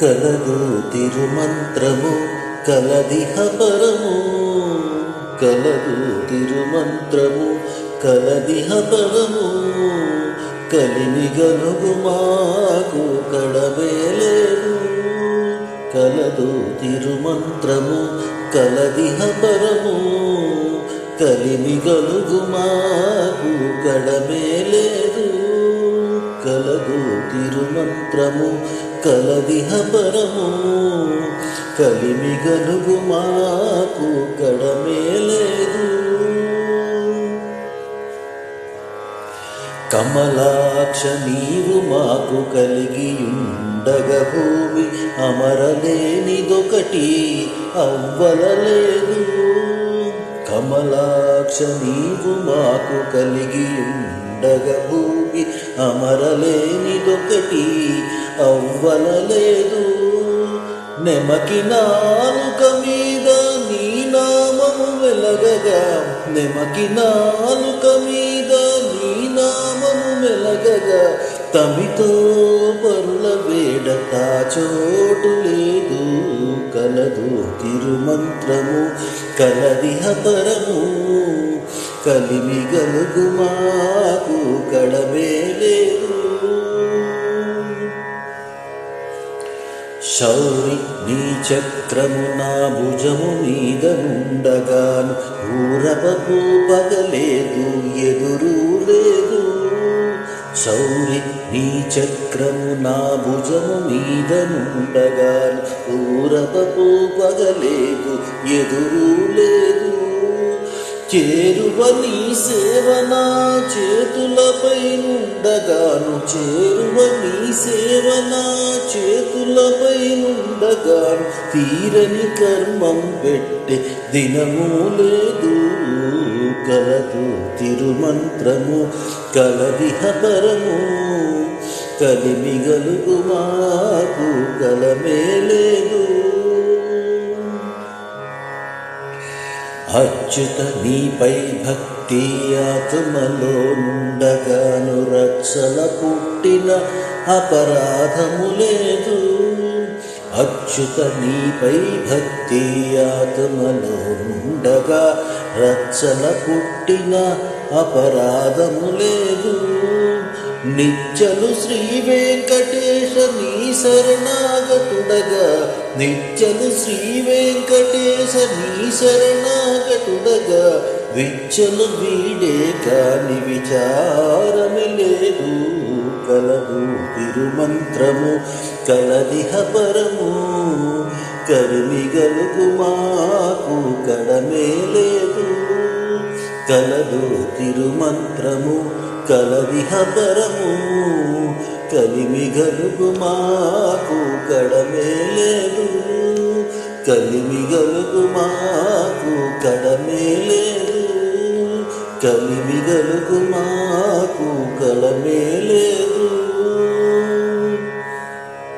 కలదు తిరుమంత్రము కలదిహ పరము, కలదు తిరుమంత్రము కలదిహ పరము. కలిమి గలుగు మాకు కడవేలేదు, కలదు తిరుమంత్రము కలదిహ పరము. కలిమి గలుగు మాకు కడవేలేదు, కలదు తిరుమంత్రము కలదిహ పరము. కలిమి గలుగు మాకు కడమేలేదు. కమలాక్ష నీవు మాకు కలిగియుండగ భూమి అమరలేనిదొకటి అవ్వలలేదు. కమలాక్ష నీవు మాకు కలిగియుండగ భూమి అమరలేనిదొకటి అవ్వలలేదు. నెమకి నాలుక మీద నీ నామము వెలగగా, నెమకి నాలుక మీద నీ నామము వెలగగా, తమితో పరుల వేడట చోటు లేదు. కలదు తిరుమంత్రము కలదిహ పరము. కలిమి గలుగు మాకు కడవేలేదు. శౌరి నీ చక్రము నా భుజము మీద నుండగాను, ఊరవపు పగలేదు ఎదురు లేదు. శౌరి నీ చక్రము నా భుజము మీద నుండగాను, ఊరవపు పగలేదు ఎదురు లేదు. చేరువ నీ సేవనా చేతులపై నుండగాను, చేరువ నీ సేవనా చేతులపై నుండగాను, తీరని కర్మం పెట్టే దినము లేదు. కలదు తిరుమంత్రము కలదిహ పరము. కలిమి గలుగు మాకు కలమేలేదు. అచ్యుత నీపై భక్తి ఆత్మలో నుండగాను, రక్షల పుట్టిన అపరాధము లేదు. అచ్యుత నీపై భక్తి ఆత్మలో నుండగా, రక్షల పుట్టిన అపరాధము లేదు. నిత్యలు శ్రీ వెంకటేశ నీ శరణాగతుడగా, నిత్యలు శ్రీ వెంకటేశ నీ శరణాగతుడగా, విచ్చలు వీడే కాని విచారమే లేదు. కలదు తిరుమంత్రము కలదిహ పరము. కలిమి గలుగు మాకు కడమేలేదు. కలదు తిరుమంత్రము కలదిహ పరము. కలిమి గలుగు మాకు కడమేలేదు. కలిమి గలుగు మాకు కడమేలేదు. కలిమి గలుగు మాకు కడమేలేదు.